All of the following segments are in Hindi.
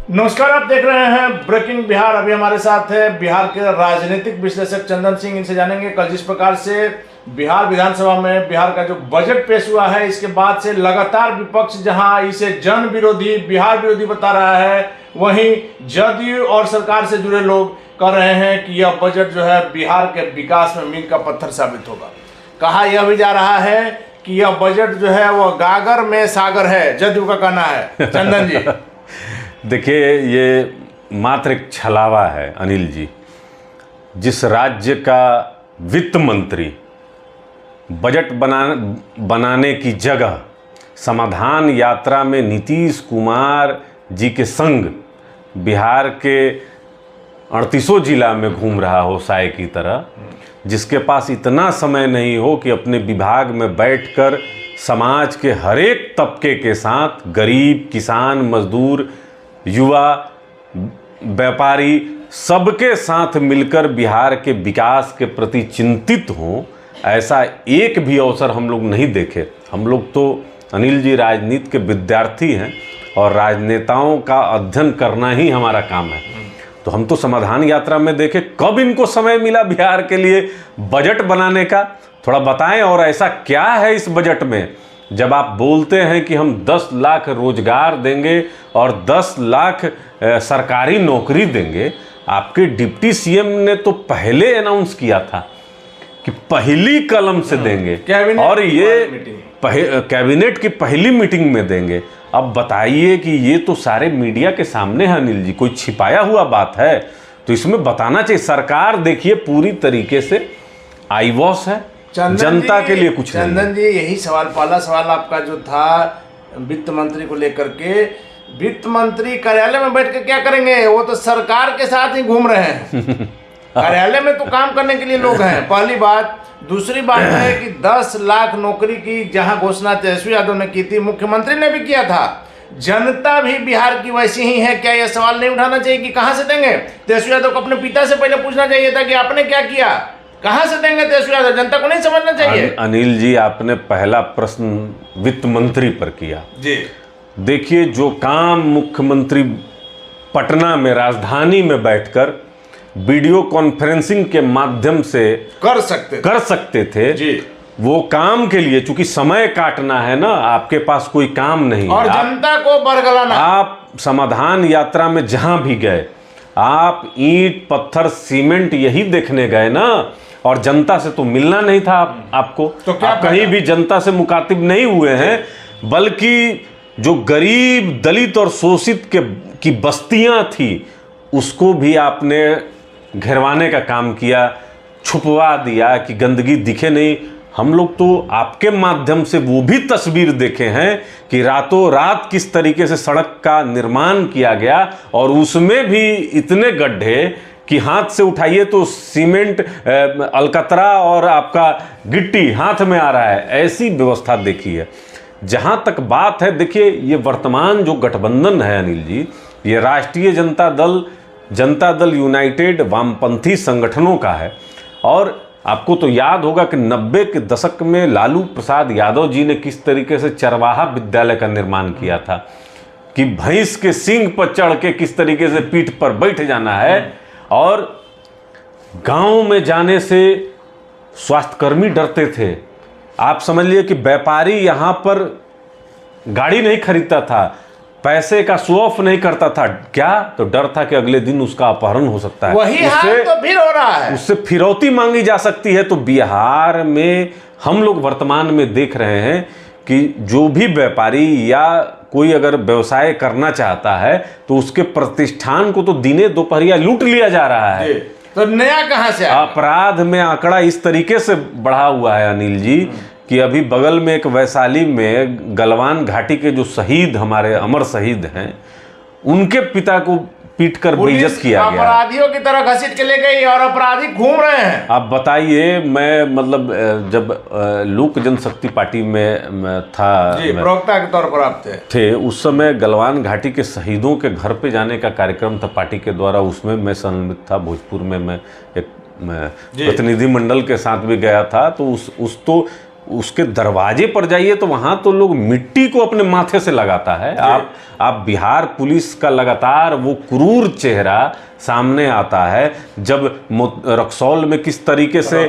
नमस्कार, आप देख रहे हैं ब्रेकिंग बिहार। अभी हमारे साथ है बिहार के राजनीतिक विश्लेषक चंदन सिंह। इनसे जानेंगे कल जिस प्रकार से बिहार विधानसभा में बिहार का जो बजट पेश हुआ है, इसके बाद से लगातार विपक्ष जहां इसे जन विरोधी, बिहार विरोधी बता रहा है, वहीं जदयू और सरकार से जुड़े लोग कह रहे हैं कि यह बजट जो है बिहार के विकास में मील का पत्थर साबित होगा। कहा यह भी जा रहा है कि यह बजट जो है वह गागर में सागर है, जदयू का कहना है। चंदन जी, देखिए, ये मात्र एक छलावा है अनिल जी। जिस राज्य का वित्त मंत्री बजट बनाने की जगह समाधान यात्रा में नीतीश कुमार जी के संग बिहार के 38 जिला में घूम रहा हो साए की तरह, जिसके पास इतना समय नहीं हो कि अपने विभाग में बैठकर समाज के हर एक तबके के साथ, गरीब, किसान, मजदूर, युवा, व्यापारी, सबके साथ मिलकर बिहार के विकास के प्रति चिंतित हों, ऐसा एक भी अवसर हम लोग नहीं देखे। हम लोग तो अनिल जी राजनीति के विद्यार्थी हैं और राजनेताओं का अध्ययन करना ही हमारा काम है। तो हम तो समाधान यात्रा में देखे, कब इनको समय मिला बिहार के लिए बजट बनाने का? थोड़ा बताएं। और ऐसा क्या है इस बजट में, जब आप बोलते हैं कि हम 10 लाख रोजगार देंगे और 10 लाख सरकारी नौकरी देंगे? आपके डिप्टी सीएम ने तो पहले अनाउंस किया था कि पहली कलम से देंगे, और ये कैबिनेट की पहली मीटिंग में देंगे। अब बताइए कि ये तो सारे मीडिया के सामने है अनिल जी, कोई छिपाया हुआ बात है? तो इसमें बताना चाहिए। सरकार देखिए पूरी तरीके से आई वॉश है, जनता के लिए कुछ नहीं। चंदन जी, यही सवाल, पहला सवाल आपका जो था वित्त मंत्री को लेकर के, वित्त मंत्री कार्यालय में बैठ के क्या करेंगे? वो तो सरकार के साथ ही घूम रहे हैं। कार्यालय में तो काम करने के लिए लोग हैं, पहली बात। दूसरी बात है कि 10 लाख नौकरी की जहां घोषणा तेजस्वी यादव ने की थी, मुख्यमंत्री ने भी किया था, जनता भी बिहार की वैसी ही है। क्या यह सवाल नहीं उठाना चाहिए कि कहां से देंगे? तेजस्वी यादव को अपने पिता से पहले पूछना चाहिए था कि आपने क्या किया, कहां से देंगे तेजस्वी यादव? जनता को नहीं समझना चाहिए? अनिल जी, आपने पहला प्रश्न वित्त मंत्री पर किया जी। देखिए, जो काम मुख्यमंत्री पटना में, राजधानी में बैठकर वीडियो कॉन्फ्रेंसिंग के माध्यम से कर सकते थे जी, वो काम के लिए चूंकि समय काटना है ना, आपके पास कोई काम नहीं और जनता को बरगलाना। आप समाधान यात्रा में जहां भी गए, आप ईंट, पत्थर, सीमेंट यही देखने गए ना, और जनता से तो मिलना नहीं था आपको। तो क्या आप कहीं भी जनता से मुखातिब नहीं हुए हैं, बल्कि जो गरीब, दलित और शोषित की बस्तियां थी, उसको भी आपने घेरवाने का काम किया, छुपवा दिया कि गंदगी दिखे नहीं। हम लोग तो आपके माध्यम से वो भी तस्वीर देखे हैं कि रातों रात किस तरीके से सड़क का निर्माण किया गया, और उसमें भी इतने गड्ढे कि हाथ से उठाइए तो सीमेंट, अलकतरा और आपका गिट्टी हाथ में आ रहा है। ऐसी व्यवस्था देखी है। जहां तक बात है, देखिए, ये वर्तमान जो गठबंधन है अनिल जी, ये राष्ट्रीय जनता दल यूनाइटेड वामपंथी संगठनों का है। और आपको तो याद होगा कि 90 के दशक में लालू प्रसाद यादव जी ने किस तरीके से चरवाहा विद्यालय का निर्माण किया था, कि भैंस के सींग पर चढ़ के किस तरीके से पीठ पर बैठ जाना है, और गांव में जाने से स्वास्थ्यकर्मी डरते थे। आप समझ लिए कि व्यापारी यहां पर गाड़ी नहीं खरीदता था, पैसे का शो ऑफ नहीं करता था। क्या? तो डर था कि अगले दिन उसका अपहरण हो सकता है। वही हाल तो फिर हो रहा है, उससे फिरौती मांगी जा सकती है। तो बिहार में हम लोग वर्तमान में देख रहे हैं कि जो भी व्यापारी या कोई अगर व्यवसाय करना चाहता है, तो उसके प्रतिष्ठान को तो दिने दोपहरिया लूट लिया जा रहा है। तो नया कहां से? अपराध में आंकड़ा इस तरीके से बढ़ा हुआ है अनिल जी, कि अभी बगल में एक वैशाली में गलवान घाटी के जो शहीद, हमारे अमर शहीद हैं, उनके पिता को पीट कर बेइज्जत किया गया। अपराधियों की तरह घसीट के ले गई और अपराधी घूम रहे हैं। आप बताइए, मैं मतलब जब लोक जनशक्ति पार्टी में था, प्रवक्ता के तौर पर आप थे उस समय, गलवान घाटी के शहीदों के घर पे जाने का कार्यक्रम था पार्टी के द्वारा, उसमें मैं सम्मिलित था। भोजपुर में मैं एक प्रतिनिधि मंडल के साथ भी गया था। तो उस तो उसके दरवाजे पर जाइए तो वहाँ तो लोग मिट्टी को अपने माथे से लगाता है। आप बिहार पुलिस का लगातार वो क्रूर चेहरा सामने आता है जब रक्सौल में किस तरीके से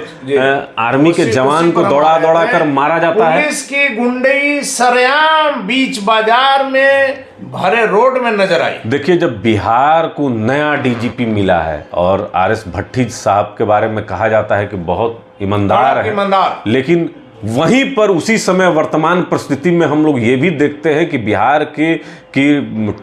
आर्मी के जवान को दौड़ा कर मारा जाता है। पुलिस की गुंडई सरेआम बीच बाजार में भरे रोड में नजर आई। देखिए, जब बिहार को नया डीजीपी मिला है और आरएस भट्टी साहब के बारे में कहा जाता है कि बहुत ईमानदार है, लेकिन वहीं पर उसी समय वर्तमान परिस्थिति में हम लोग ये भी देखते हैं कि बिहार की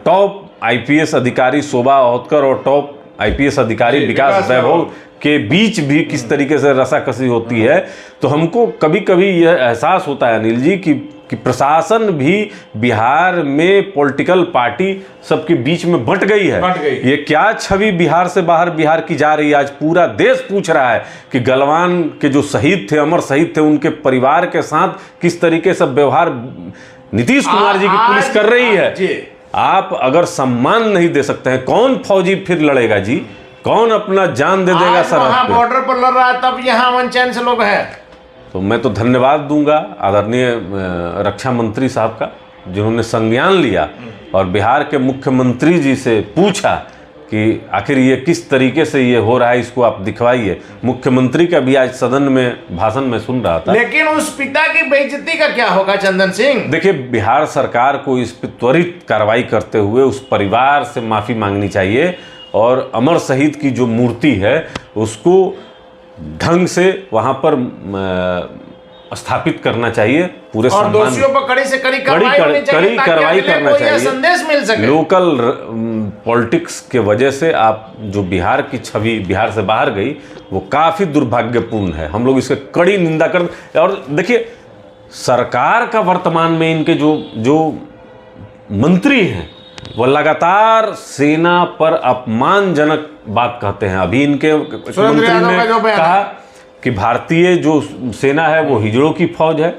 टॉप आईपीएस अधिकारी शोभा ओहतकर और टॉप आईपीएस अधिकारी विकास वैभव के बीच भी किस तरीके से रसाकसी होती है। तो हमको कभी कभी यह एहसास होता है अनिल जी कि प्रशासन भी बिहार में पॉलिटिकल पार्टी सबके बीच में बंट गई है। ये क्या छवि बिहार से बाहर बिहार की जा रही है। आज पूरा देश पूछ रहा है कि गलवान के जो शहीद थे, अमर शहीद थे, उनके परिवार के साथ किस तरीके से व्यवहार नीतीश कुमार जी की पुलिस कर रही है। आप अगर सम्मान नहीं दे सकते हैं, कौन फौजी फिर लड़ेगा जी? कौन अपना जान दे देगा सरहद पे? बॉर्डर पर लड़ रहा है, तब यहाँ अमन चैन से लोग हैं। तो मैं तो धन्यवाद दूंगा आदरणीय रक्षा मंत्री साहब का, जिन्होंने संज्ञान लिया और बिहार के मुख्यमंत्री जी से पूछा कि आखिर ये किस तरीके से ये हो रहा है, इसको आप दिखवाइए। मुख्यमंत्री का भी आज सदन में भाषण में सुन रहा था। लेकिन उस पिता की बेइज्जती का क्या होगा चंदन सिंह? देखिए, बिहार सरकार को इस पर त्वरित कार्रवाई करते हुए उस परिवार से माफी मांगनी चाहिए और अमर शहीद की जो मूर्ति है उसको ढंग से वहां पर स्थापित करना चाहिए। पूरे और दोषियों पर कड़ी से कड़ी कार्रवाई करना चाहिए, संदेश मिल सके। लोकल पॉलिटिक्स के वजह से आप जो बिहार की छवि बिहार से बाहर गई वो काफी दुर्भाग्यपूर्ण है। हम लोग इसके कड़ी निंदा कर। और देखिए, सरकार का वर्तमान में इनके जो मंत्री हैं वो लगातार सेना पर अपमानजनक बात कहते हैं। अभी इनके मंत्री ने कहा कि भारतीय जो सेना है वो हिजड़ों की फौज है।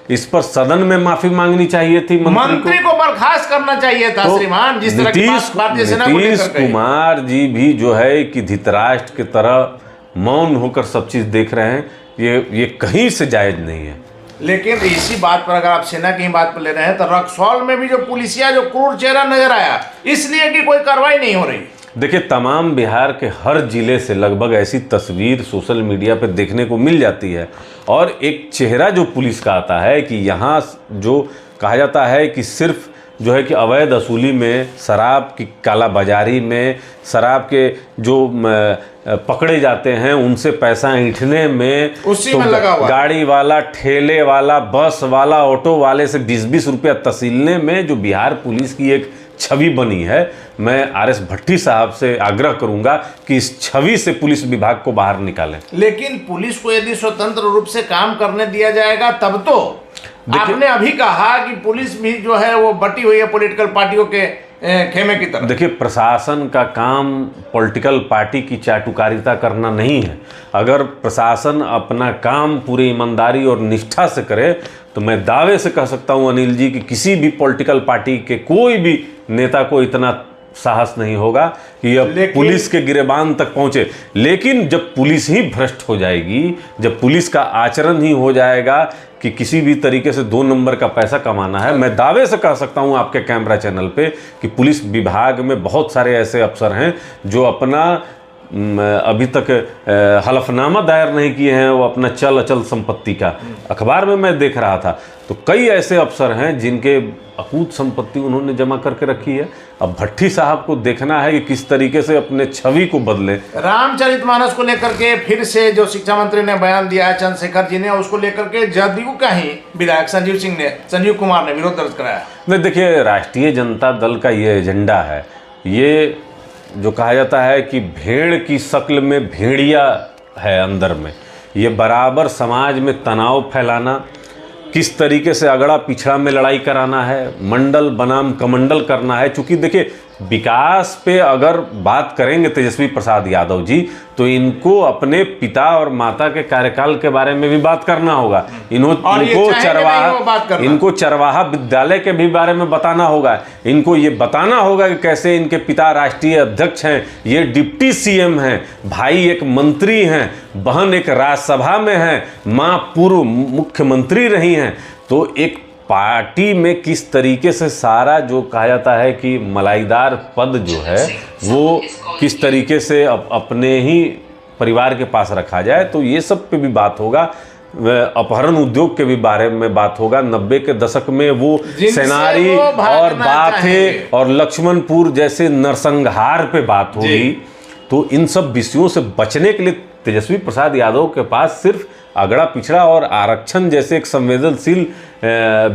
इस पर सदन में माफी मांगनी चाहिए थी, मंत्री को बर्खास्त करना चाहिए था। तो श्रीमान, जिस तरह की भारतीय सेना को नीतीश कुमार जी भी जो है कि धृतराष्ट्र की तरह मौन होकर सब चीज देख रहे हैं, ये कहीं से जायज नहीं है। लेकिन इसी बात पर अगर आप सेना की बात पर ले रहे हैं तो रक्सौल में भी जो पुलिसिया जो क्रूर चेहरा नजर आया, इसलिए कि कोई कार्रवाई नहीं हो रही। देखिए, तमाम बिहार के हर जिले से लगभग ऐसी तस्वीर सोशल मीडिया पे देखने को मिल जाती है और एक चेहरा जो पुलिस का आता है कि यहाँ जो कहा जाता है कि सिर्फ जो है कि अवैध वसूली में, शराब की कालाबाजारी में, शराब के जो पकड़े जाते हैं उनसे पैसा ऐंठने में, उसी में लगा हुआ गाड़ी वाला, ठेले वाला, बस वाला, ऑटो वाले से 20-20 रुपया तसीलने में जो बिहार पुलिस की एक छवि बनी है, मैं आरएस भट्टी साहब से आग्रह करूंगा कि इस छवि से पुलिस विभाग को बाहर निकालें। लेकिन पुलिस को यदि स्वतंत्र रूप से काम करने दिया जाएगा तब तो। आपने अभी कहा कि पुलिस भी जो है वो बटी हुई है पॉलिटिकल पार्टियों के खेमे की तरफ। देखिए, प्रशासन का काम पॉलिटिकल पार्टी की चाटुकारिता करना नहीं है। अगर प्रशासन अपना काम पूरी ईमानदारी और निष्ठा से करे तो मैं दावे से कह सकता हूं अनिल जी कि किसी भी पॉलिटिकल पार्टी के कोई भी नेता को इतना साहस नहीं होगा कि अब पुलिस के गिरेबान तक पहुंचे। लेकिन जब पुलिस ही भ्रष्ट हो जाएगी, जब पुलिस का आचरण ही हो जाएगा कि किसी भी तरीके से 2 नंबर का पैसा कमाना है, मैं दावे से कह सकता हूं आपके कैमरा चैनल पे कि पुलिस विभाग में बहुत सारे ऐसे अफसर हैं जो अपना अभी तक हलफनामा दायर नहीं किए हैं, वो अपना चल अचल संपत्ति का। अखबार में मैं देख रहा था तो कई ऐसे अफसर हैं जिनके अकूत संपत्ति उन्होंने जमा करके रखी है। अब भट्टी साहब को देखना है कि किस तरीके से अपने छवि को बदले। रामचरितमानस को लेकर के फिर से जो शिक्षा मंत्री ने बयान दिया है चंद्रशेखर जी ने, उसको लेकर के जदयू का ही विधायक संजीव कुमार ने विरोध दर्ज कराया। नहीं, देखिए, राष्ट्रीय जनता दल का ये एजेंडा है, ये जो कहा जाता है कि भेड़ की शक्ल में भेड़िया है अंदर में, ये बराबर समाज में तनाव फैलाना, किस तरीके से अगड़ा पिछड़ा में लड़ाई कराना है, मंडल बनाम कमंडल करना है। चूंकि देखिए, विकास पे अगर बात करेंगे तेजस्वी प्रसाद यादव जी, तो इनको अपने पिता और माता के कार्यकाल के बारे में भी बात करना होगा। इनको चरवाहा विद्यालय के भी बारे में बताना होगा। इनको ये बताना होगा कि कैसे इनके पिता राष्ट्रीय अध्यक्ष हैं, ये डिप्टी सीएम हैं, भाई एक मंत्री हैं, बहन एक राज्यसभा में है, माँ पूर्व मुख्यमंत्री रही हैं। तो एक पार्टी में किस तरीके से सारा जो कहा जाता है कि मलाईदार पद जो है वो किस तरीके से अपने ही परिवार के पास रखा जाए, तो ये सब पे भी बात होगा। अपहरण उद्योग के भी बारे में बात होगा। 90 के दशक में वो सेनारी और बाथे और लक्ष्मणपुर जैसे नरसंहार पे बात होगी। तो इन सब विषयों से बचने के लिए तेजस्वी प्रसाद यादव के पास सिर्फ अगड़ा पिछड़ा और आरक्षण जैसे एक संवेदनशील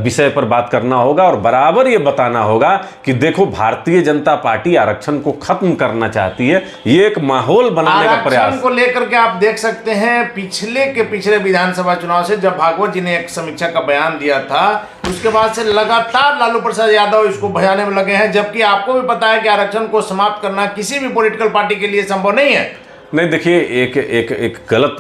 विषय पर बात करना होगा और बराबर ये बताना होगा कि देखो भारतीय जनता पार्टी आरक्षण को खत्म करना चाहती है। ये एक माहौल बनाने का प्रयास आरक्षण को लेकर के आप देख सकते हैं पिछले विधानसभा चुनाव से जब भागवत जी ने एक समीक्षा का बयान दिया था, उसके बाद से लगातार लालू प्रसाद यादव इसको भजाने में लगे हैं, जबकि आपको भी पता है कि आरक्षण को समाप्त करना किसी भी पॉलिटिकल पार्टी के लिए संभव नहीं है। नहीं, देखिए एक गलत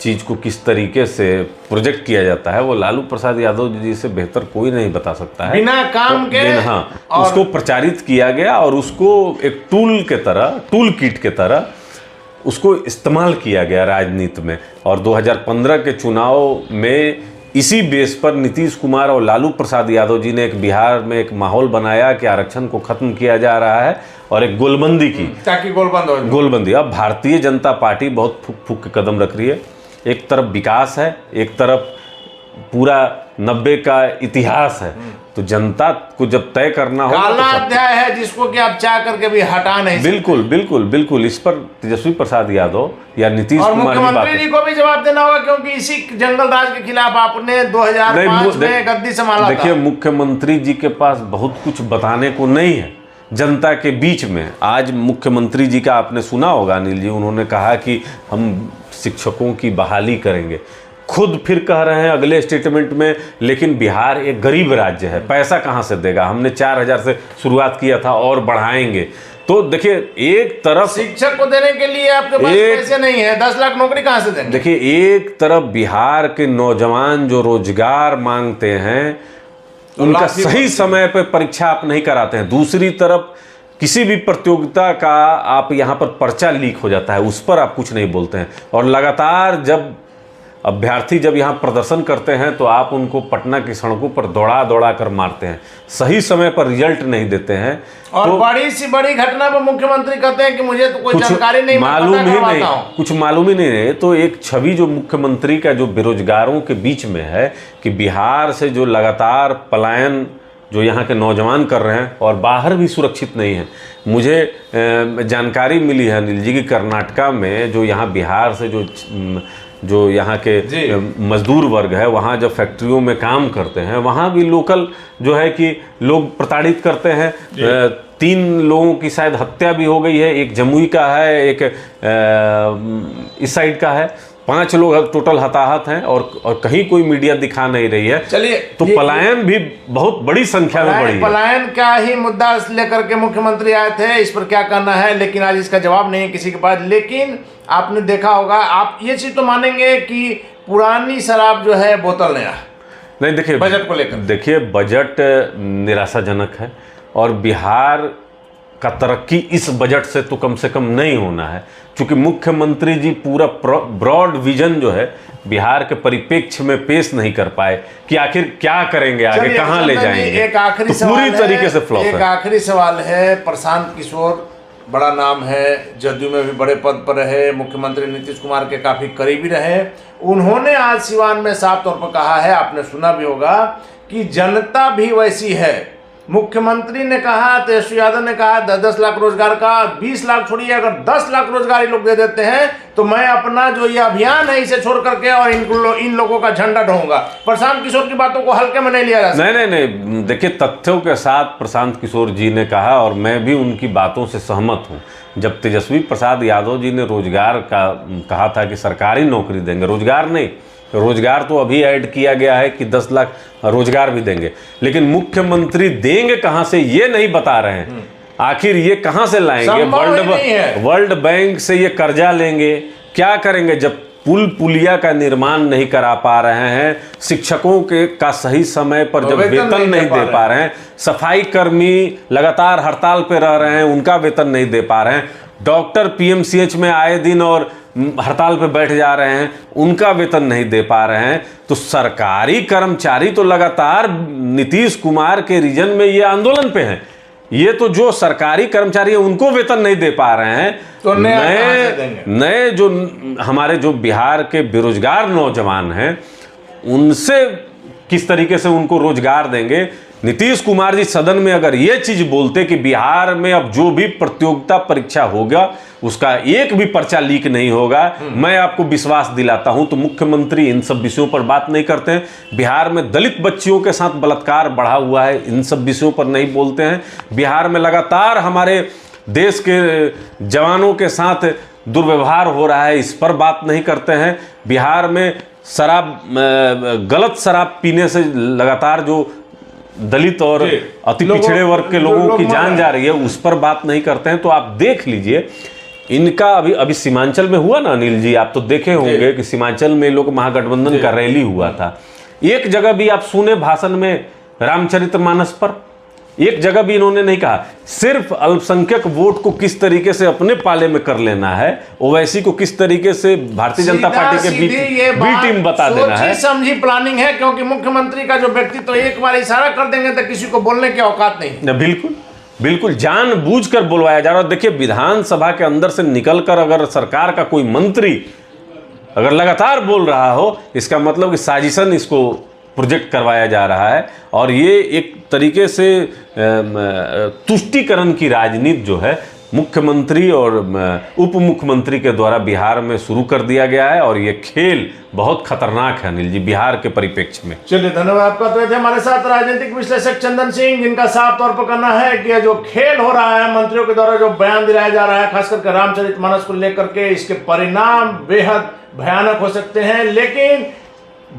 चीज़ को किस तरीके से प्रोजेक्ट किया जाता है वो लालू प्रसाद यादव जी से बेहतर कोई नहीं बता सकता है। बिना काम के उसको प्रचारित किया गया और उसको एक टूल किट के तरह उसको इस्तेमाल किया गया राजनीति में। और 2015 के चुनाव में इसी बेस पर नीतीश कुमार और लालू प्रसाद यादव जी ने एक बिहार में एक माहौल बनाया कि आरक्षण को खत्म किया जा रहा है और एक गोलबंदी की, ताकि गोलबंदी। अब भारतीय जनता पार्टी बहुत फूक फूक के कदम रख रही है। एक तरफ विकास है, एक तरफ पूरा 90 का इतिहास है। तो जनता को जब तय करना होगा, काला अध्याय है जिसको कि आप चाह करके भी हटा नहीं सकते। बिल्कुल इस पर तेजस्वी प्रसाद यादव या नीतीश कुमार की बात, मुख्यमंत्री जी को भी जवाब देना होगा, क्योंकि इसी जंगल राज के खिलाफ आपने 2005 में गद्दी संभाला था। देखिए, मुख्यमंत्री जी के पास बहुत कुछ बताने को नहीं है जनता के बीच में। आज मुख्यमंत्री जी का आपने सुना होगा अनिल जी, उन्होंने कहा कि हम शिक्षकों की बहाली करेंगे। खुद फिर कह रहे हैं अगले स्टेटमेंट में, लेकिन बिहार एक गरीब राज्य है, पैसा कहाँ से देगा, हमने 4000 से शुरुआत किया था और बढ़ाएंगे। तो देखिए, एक तरफ शिक्षक को देने के लिए आपके पास पैसे नहीं है, 10 लाख नौकरी कहाँ से देंगे। देखिए, एक तरफ बिहार के नौजवान जो रोजगार मांगते हैं उनका सही समय पर परीक्षा आप नहीं कराते हैं। दूसरी तरफ किसी भी प्रतियोगिता का आप यहाँ पर पर्चा लीक हो जाता है, उस पर आप कुछ नहीं बोलते हैं। और लगातार जब अभ्यर्थी जब यहाँ प्रदर्शन करते हैं तो आप उनको पटना की सड़कों पर दौड़ा कर मारते हैं, सही समय पर रिजल्ट नहीं देते हैं। और तो बड़ी सी बड़ी घटना पर मुख्यमंत्री कहते हैं कि मुझे तो कोई जानकारी नहीं, मालूम ही नहीं, कुछ मालूम ही नहीं है। तो एक छवि जो मुख्यमंत्री का जो बेरोजगारों के बीच में है कि बिहार से जो लगातार पलायन जो यहाँ के नौजवान कर रहे हैं और बाहर भी सुरक्षित नहीं है। मुझे जानकारी मिली है अनिल जी की कर्नाटका में जो यहाँ बिहार से जो यहाँ के मजदूर वर्ग है, वहाँ जब फैक्ट्रियों में काम करते हैं, वहाँ भी लोकल जो है कि लोग प्रताड़ित करते हैं। 3 लोगों की शायद हत्या भी हो गई है, एक जमुई का है, एक इस साइड का है। 5 लोग टोटल हताहत हैं और कहीं कोई मीडिया दिखा नहीं रही है। चलिए, तो पलायन भी बहुत बड़ी संख्या में बढ़ी है। पलायन का ही मुद्दा लेकर के मुख्यमंत्री आए थे, इस पर क्या करना है, लेकिन आज इसका जवाब नहीं है किसी के पास। लेकिन आपने देखा होगा, आप ये चीज तो मानेंगे कि पुरानी शराब जो है बोतल नया नहीं। देखिए, बजट को लेकर देखिए, बजट निराशाजनक है और बिहार का तरक्की इस बजट से तो कम से कम नहीं होना है, क्योंकि मुख्यमंत्री जी पूरा ब्रॉड विजन जो है बिहार के परिप्रेक्ष्य में पेश नहीं कर पाए कि आखिर क्या करेंगे, आगे कहां ले जाएंगे। एक आखिरी तो पूरी तरीके से फ्लॉप है। एक आखिरी सवाल है, प्रशांत किशोर बड़ा नाम है, जदयू में भी बड़े पद पर रहे, मुख्यमंत्री नीतीश कुमार के काफी करीबी रहे। उन्होंने आज सिवान में साफ तौर पर कहा है, आपने सुना भी होगा, कि जनता भी वैसी है। मुख्यमंत्री ने कहा, तेजस्वी यादव ने कहा 10 लाख रोजगार का, 20 लाख छोड़िए, अगर 10 लाख रोजगार लोग दे देते हैं तो मैं अपना जो ये अभियान है इसे छोड़ करके और इन लोगों का झंडा ढोऊंगा। प्रशांत किशोर की बातों को हल्के में नहीं लिया जा सकता। नहीं, देखिए, तथ्यों के साथ प्रशांत किशोर जी ने कहा और मैं भी उनकी बातों से सहमत हूँ। जब तेजस्वी प्रसाद यादव जी ने रोजगार का कहा था कि सरकारी नौकरी देंगे, रोजगार नहीं, रोजगार तो अभी ऐड किया गया है कि 10 लाख रोजगार भी देंगे, लेकिन मुख्यमंत्री देंगे कहां से ये नहीं बता रहे हैं। आखिर ये कहां से लाएंगे? संभव ही नहीं है। वर्ल्ड बैंक से ये कर्जा लेंगे, क्या करेंगे जब पुल पुलिया का निर्माण नहीं करा पा रहे हैं, शिक्षकों के का सही समय पर जब वेतन नहीं दे पा रहे हैं, सफाई कर्मी लगातार हड़ताल पे रह रहे हैं, उनका वेतन नहीं दे पा रहे हैं, डॉक्टर पीएमसीएच में आए दिन और हड़ताल पे बैठ जा रहे हैं, उनका वेतन नहीं दे पा रहे हैं, तो सरकारी कर्मचारी तो लगातार नीतीश कुमार के रीजन में ये आंदोलन पे हैं। ये तो जो सरकारी कर्मचारी है उनको वेतन नहीं दे पा रहे हैं, तो नए जो हमारे जो बिहार के बेरोजगार नौजवान हैं उनसे किस तरीके से उनको रोजगार देंगे? नीतीश कुमार जी सदन में अगर ये चीज बोलते कि बिहार में अब जो भी प्रतियोगिता परीक्षा होगा उसका एक भी पर्चा लीक नहीं होगा, मैं आपको विश्वास दिलाता हूं, तो मुख्यमंत्री इन सब विषयों पर बात नहीं करते हैं। बिहार में दलित बच्चियों के साथ बलात्कार बढ़ा हुआ है, इन सब विषयों पर नहीं बोलते हैं। बिहार में लगातार हमारे देश के जवानों के साथ दुर्व्यवहार हो रहा है, इस पर बात नहीं करते हैं। बिहार में गलत शराब पीने से लगातार जो दलित और अति पिछड़े वर्ग के लोगों की जान जा रही है, उस पर बात नहीं करते हैं। तो आप देख लीजिए, इनका अभी सीमांचल में हुआ ना अनिल जी, आप तो देखे होंगे कि सीमांचल में लोग महागठबंधन का रैली हुआ था। एक जगह भी आप सुने भाषण में रामचरितमानस पर? एक जगह भी इन्होंने नहीं कहा। सिर्फ अल्पसंख्यक वोट को किस तरीके से अपने पाले में कर लेना है, ओवैसी को किस तरीके से भारतीय जनता पार्टी के बी टीम बता देना है, समझी प्लानिंग है। क्योंकि मुख्यमंत्री का जो व्यक्तित्व तो एक बार इशारा कर देंगे तो किसी को बोलने की औकात नहीं। बिल्कुल बिल्कुल जानबूझकर बुलवाया जा रहा है। देखिए, विधानसभा के अंदर से निकलकर अगर सरकार का कोई मंत्री अगर लगातार बोल रहा हो, इसका मतलब कि साजिशन इसको प्रोजेक्ट करवाया जा रहा है। और ये एक तरीके से तुष्टीकरण की राजनीति जो है मुख्यमंत्री और उप मुख्यमंत्री के द्वारा बिहार में शुरू कर दिया गया है, और ये खेल बहुत खतरनाक है अनिल जी बिहार के परिप्रेक्ष्य में। चलिए, धन्यवाद आपका। तो थे हमारे साथ राजनीतिक विश्लेषक चंदन सिंह, जिनका साफ तौर पर कहना है कि जो खेल हो रहा है, मंत्रियों के द्वारा जो बयान दिलाया जा रहा है, खास करके रामचरितमानस को लेकर के, इसके परिणाम बेहद भयानक हो सकते हैं। लेकिन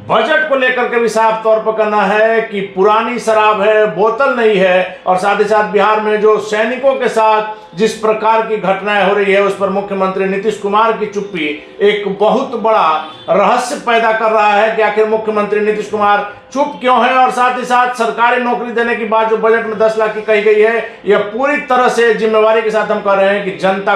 बजट को लेकर के भी साफ तौर पर कहना है कि पुरानी शराब है, बोतल नहीं है। और साथ ही साथ बिहार में जो सैनिकों के साथ जिस प्रकार की घटनाएं हो रही है, उस पर मुख्यमंत्री नीतीश कुमार की चुप्पी एक बहुत बड़ा रहस्य पैदा कर रहा है कि आखिर मुख्यमंत्री नीतीश कुमार चुप क्यों है। और साथ ही साथ सरकारी नौकरी देने की बात जो बजट में 10 लाख की कही गई है, यह पूरी तरह से जिम्मेवारी के साथ हम कह रहे हैं कि जनता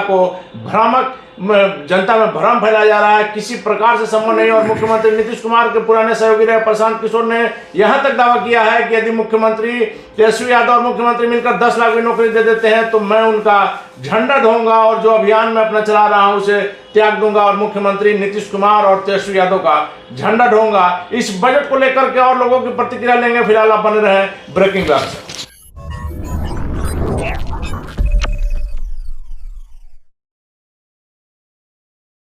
में भ्रम फैलाया जा रहा है, किसी प्रकार से संभव नहीं। और मुख्यमंत्री नीतीश कुमार के पुराने सहयोगी रहे प्रशांत किशोर ने यहां तक दावा किया है कि यदि मुख्यमंत्री तेजस्वी यादव और मुख्यमंत्री मिलकर 10 लाख की नौकरी दे देते हैं तो मैं उनका झंडा ढोऊंगा और जो अभियान में अपना चला रहा हूं उसे त्याग दूंगा और मुख्यमंत्री नीतीश कुमार और तेजस्वी यादव का झंडा ढोऊंगा। इस बजट को लेकर के और लोगों की प्रतिक्रिया लेंगे। फिलहाल आप बने रहे ब्रेकिंग न्यूज।